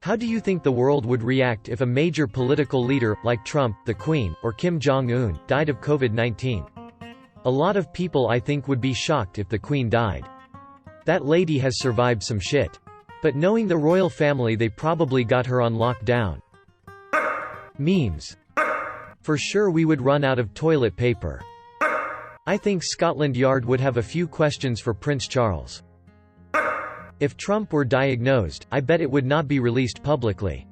How do you think the world would react if a major political leader, like Trump, the Queen, or Kim Jong-un, died of COVID-19? A lot of people I think would be shocked if the Queen died. That lady has survived some shit. But knowing the royal family, they probably got her on lockdown. Memes. For sure we would run out of toilet paper. I think Scotland Yard would have a few questions for Prince Charles. If Trump were diagnosed, I bet it would not be released publicly.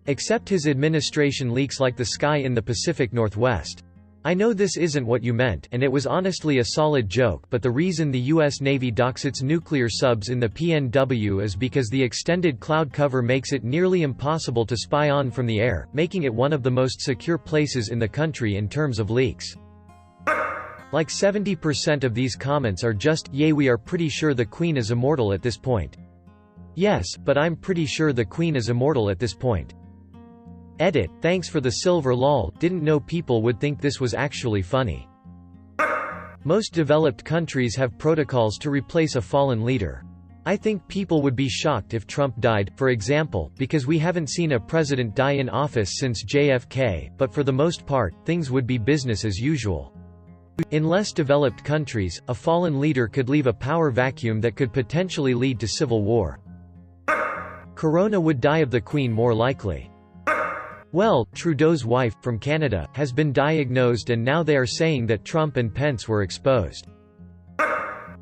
Except his administration leaks like the sky in the Pacific Northwest. I know this isn't what you meant, and it was honestly a solid joke, but the reason the U.S. Navy docks its nuclear subs in the PNW is because the extended cloud cover makes it nearly impossible to spy on from the air, making it one of the most secure places in the country in terms of leaks. Like 70% of these comments are just, "Yay, we are pretty sure the Queen is immortal at this point." Yes, but I'm pretty sure the Queen is immortal at this point. Edit, thanks for the silver lol, didn't know people would think this was actually funny. Most developed countries have protocols to replace a fallen leader. I think people would be shocked if Trump died, for example, because we haven't seen a president die in office since JFK, but for the most part, things would be business as usual. In less developed countries, a fallen leader could leave a power vacuum that could potentially lead to civil war. Corona would die of the Queen more likely. Well, Trudeau's wife, from Canada, has been diagnosed and now they are saying that Trump and Pence were exposed.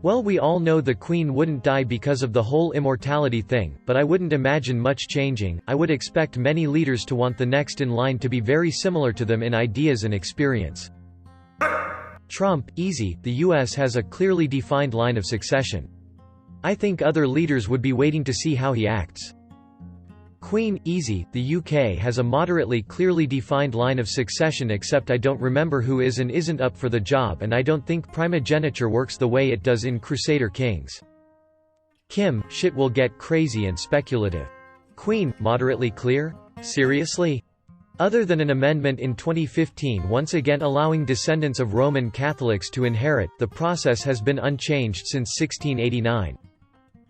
Well, we all know the Queen wouldn't die because of the whole immortality thing, but I wouldn't imagine much changing. I would expect many leaders to want the next in line to be very similar to them in ideas and experience. Trump, easy, the US has a clearly defined line of succession. I think other leaders would be waiting to see how he acts. Queen, easy, the UK has a moderately clearly defined line of succession, except I don't remember who is and isn't up for the job, and I don't think primogeniture works the way it does in Crusader Kings. Kim, shit will get crazy and speculative. Queen, moderately clear? Seriously? Other than an amendment in 2015 once again allowing descendants of Roman Catholics to inherit, the process has been unchanged since 1689.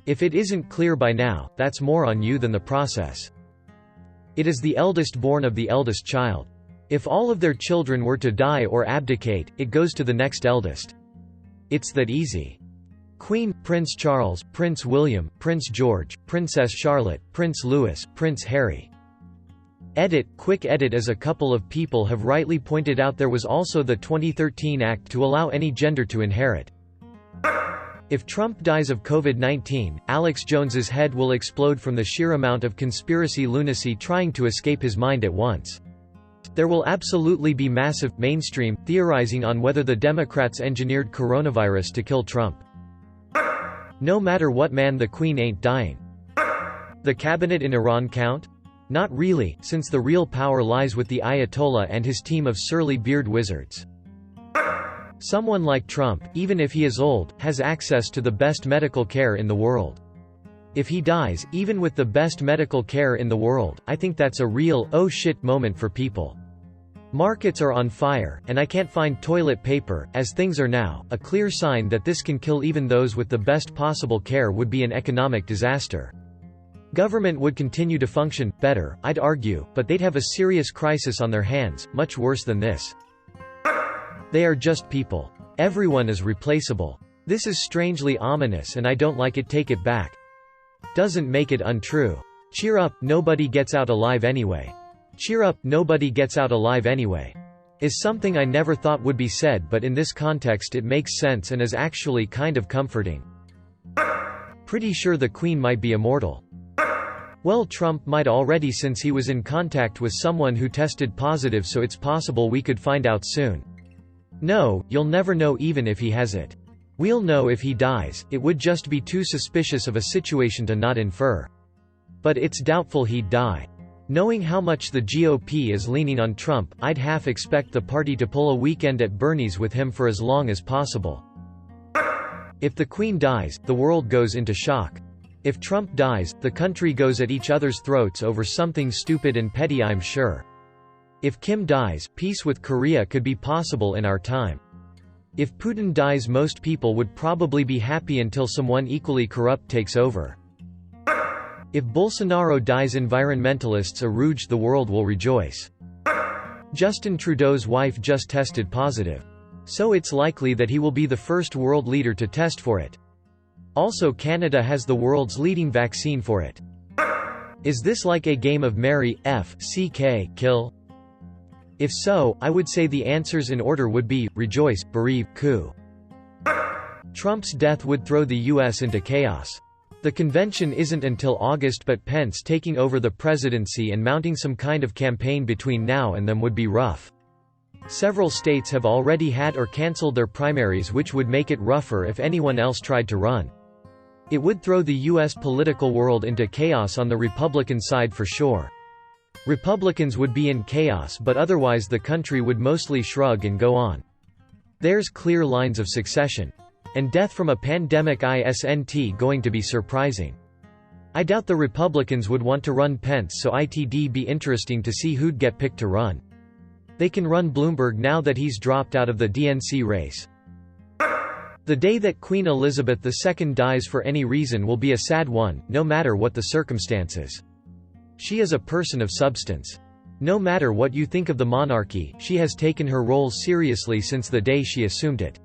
If it isn't clear by now, that's more on you than the process. It is the eldest born of the eldest child. If all of their children were to die or abdicate, it goes to the next eldest. It's that easy. Queen, Prince Charles, Prince William, Prince George, Princess Charlotte, Prince Louis, Prince Harry. Edit, quick edit. As a couple of people have rightly pointed out, there was also the 2013 Act to allow any gender to inherit. If Trump dies of COVID-19, Alex Jones's head will explode from the sheer amount of conspiracy lunacy trying to escape his mind at once. There will absolutely be massive, mainstream, theorizing on whether the Democrats engineered coronavirus to kill Trump. No matter what, man, the Queen ain't dying. The cabinet in Iran count? Not really, since the real power lies with the Ayatollah and his team of surly beard wizards. Someone like Trump, even if he is old, has access to the best medical care in the world. If he dies, even with the best medical care in the world, I think that's a real, oh shit moment for people. Markets are on fire, and I can't find toilet paper. As things are now, a clear sign that this can kill even those with the best possible care would be an economic disaster. Government would continue to function better, I'd argue, but they'd have a serious crisis on their hands, much worse than this. They are just people. Everyone is replaceable. This is strangely ominous and I don't like it. Take it back. Doesn't make it untrue. Cheer up, nobody gets out alive anyway. Cheer up, nobody gets out alive anyway. Is something I never thought would be said, but in this context it makes sense and is actually kind of comforting. Pretty sure the Queen might be immortal. Well, Trump might already, since he was in contact with someone who tested positive, so it's possible we could find out soon. No, you'll never know even if he has it. We'll know if he dies. It would just be too suspicious of a situation to not infer. But it's doubtful he'd die. Knowing how much the GOP is leaning on Trump, I'd half expect the party to pull a weekend at Bernie's with him for as long as possible. If the Queen dies, the world goes into shock. If Trump dies, the country goes at each other's throats over something stupid and petty, I'm sure. If Kim dies, peace with Korea could be possible in our time. If Putin dies, most people would probably be happy until someone equally corrupt takes over. If Bolsonaro dies, environmentalists arouge, the world will rejoice. Justin Trudeau's wife just tested positive. So it's likely that he will be the first world leader to test for it. Also, Canada has the world's leading vaccine for it. Is this like a game of marry, kill? If so, I would say the answers in order would be, rejoice, bereave, coup. Trump's death would throw the US into chaos. The convention isn't until August, but Pence taking over the presidency and mounting some kind of campaign between now and then would be rough. Several states have already had or cancelled their primaries, which would make it rougher if anyone else tried to run. It would throw the US political world into chaos on the Republican side for sure. Republicans would be in chaos, but otherwise the country would mostly shrug and go on. There's clear lines of succession. And death from a pandemic isn't going to be surprising. I doubt the Republicans would want to run Pence, so it'd be interesting to see who'd get picked to run. They can run Bloomberg now that he's dropped out of the DNC race. The day that Queen Elizabeth II dies for any reason will be a sad one, no matter what the circumstances. She is a person of substance. No matter what you think of the monarchy, she has taken her role seriously since the day she assumed it.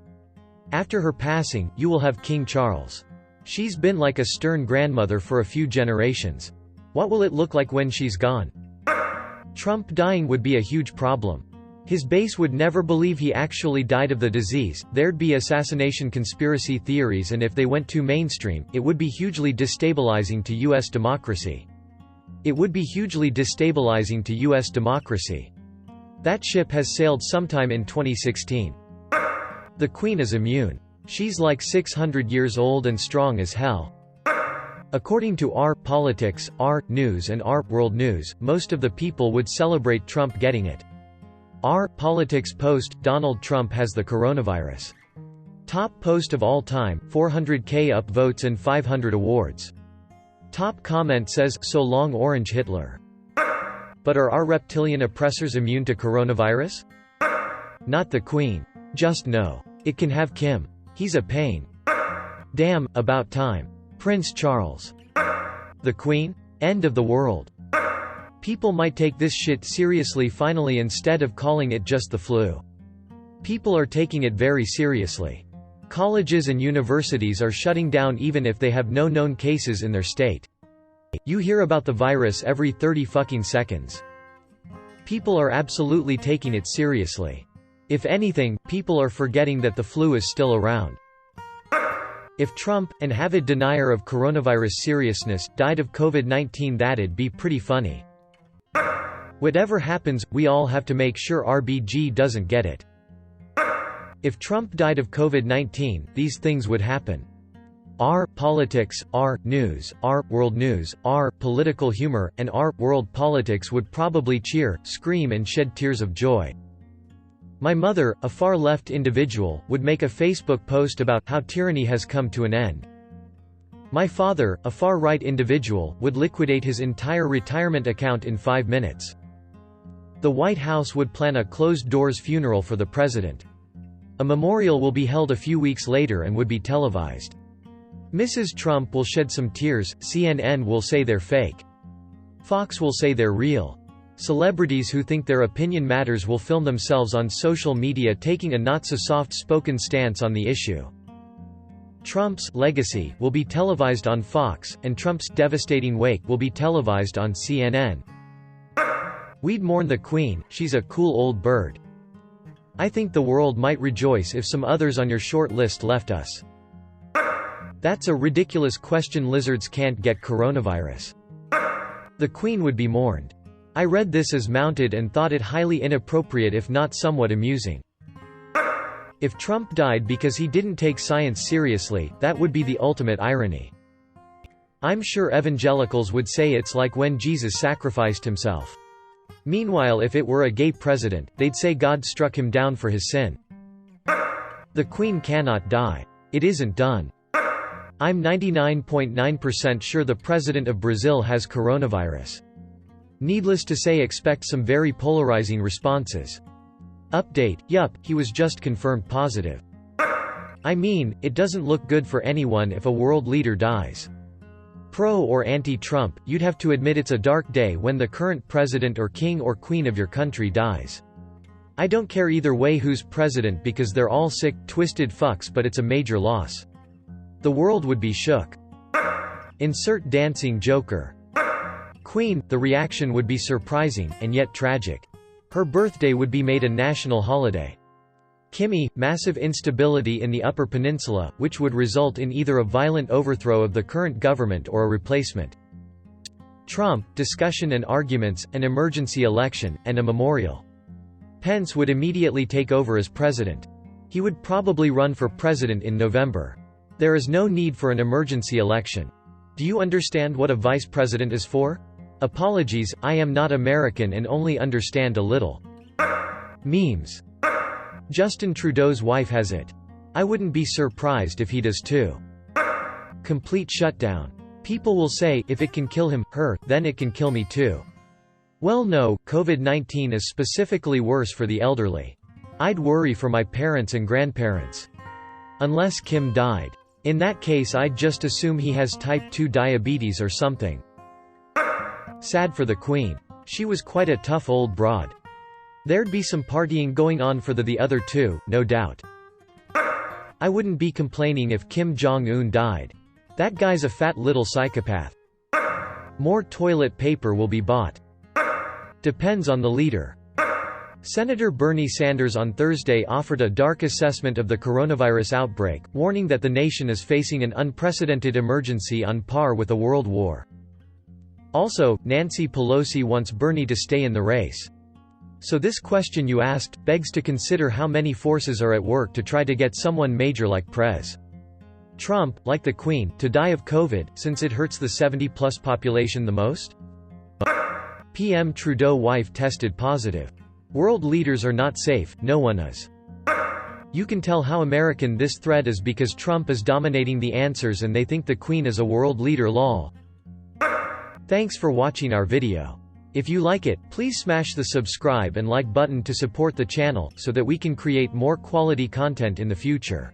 After her passing, you will have King Charles. She's been like a stern grandmother for a few generations. What will it look like when she's gone? Trump dying would be a huge problem. His base would never believe he actually died of the disease, there'd be assassination conspiracy theories, and if they went too mainstream, it would be hugely destabilizing to US democracy. It would be hugely destabilizing to US democracy. That ship has sailed sometime in 2016. The Queen is immune. She's like 600 years old and strong as hell. According to R Politics, R News and R World News, most of the people would celebrate Trump getting it. R Politics post, Donald Trump has the coronavirus. Top post of all time, 400k upvotes and 500 awards. Top comment says, so long Orange Hitler. But are our reptilian oppressors immune to coronavirus? Not the Queen. Just no. It can have Kim. He's a pain. Damn, about time. Prince Charles. The Queen? End of the world. People might take this shit seriously finally instead of calling it just the flu. People are taking it very seriously. Colleges and universities are shutting down even if they have no known cases in their state. You hear about the virus every 30 fucking seconds. People are absolutely taking it seriously. If anything, people are forgetting that the flu is still around. If Trump, an avid denier of coronavirus seriousness, died of COVID-19, that'd be pretty funny. Whatever happens, we all have to make sure RBG doesn't get it. If Trump died of COVID-19, these things would happen. R Politics, R News, R World News, R Political Humor, and R World Politics would probably cheer, scream and shed tears of joy. My mother, a far-left individual, would make a Facebook post about how tyranny has come to an end. My father, a far-right individual, would liquidate his entire retirement account in 5 minutes. The White House would plan a closed-doors funeral for the president. A memorial will be held a few weeks later and would be televised. Mrs. Trump will shed some tears, CNN will say they're fake. Fox will say they're real. Celebrities who think their opinion matters will film themselves on social media taking a not-so-soft-spoken stance on the issue. Trump's legacy will be televised on Fox, and Trump's devastating wake will be televised on CNN. We'd mourn the Queen, she's a cool old bird. I think the world might rejoice if some others on your short list left us. That's a ridiculous question. Lizards can't get coronavirus. The Queen would be mourned. I read this as mounted and thought it highly inappropriate if not somewhat amusing. If Trump died because he didn't take science seriously, that would be the ultimate irony. I'm sure evangelicals would say it's like when Jesus sacrificed himself. Meanwhile, if it were a gay president, they'd say God struck him down for his sin. The Queen cannot die. It isn't done. I'm 99.9% sure the president of Brazil has coronavirus. Needless to say, expect some very polarizing responses. Update, yup, he was just confirmed positive. I mean, it doesn't look good for anyone if a world leader dies. Pro or anti-Trump, you'd have to admit it's a dark day when the current president or king or queen of your country dies. I don't care either way who's president because they're all sick, twisted fucks, but it's a major loss. The world would be shook. Insert dancing joker. Queen, the reaction would be surprising, and yet tragic. Her birthday would be made a national holiday. Kimmy, massive instability in the Upper Peninsula, which would result in either a violent overthrow of the current government or a replacement. Trump, discussion and arguments, an emergency election, and a memorial. Pence would immediately take over as president. He would probably run for president in November. There is no need for an emergency election. Do you understand what a vice president is for? Apologies, I am not American and only understand a little. Memes. Justin Trudeau's wife has it. I wouldn't be surprised if he does too. Complete shutdown. People will say, if it can kill him, her, then it can kill me too. Well no, COVID-19 is specifically worse for the elderly. I'd worry for my parents and grandparents. Unless Kim died. In that case I'd just assume he has type 2 diabetes or something. Sad for the Queen. She was quite a tough old broad. There'd be some partying going on for the other two, no doubt. I wouldn't be complaining if Kim Jong-un died. That guy's a fat little psychopath. More toilet paper will be bought. Depends on the leader. Senator Bernie Sanders on Thursday offered a dark assessment of the coronavirus outbreak, warning that the nation is facing an unprecedented emergency on par with a world war. Also, Nancy Pelosi wants Bernie to stay in the race. So this question you asked, begs to consider how many forces are at work to try to get someone major like Pres. Trump, like the Queen, to die of COVID, since it hurts the 70-plus population the most? PM Trudeau wife tested positive. World leaders are not safe, no one is. You can tell how American this thread is because Trump is dominating the answers and they think the Queen is a world leader lol. Thanks for watching our video. If you like it, please smash the subscribe and like button to support the channel, so that we can create more quality content in the future.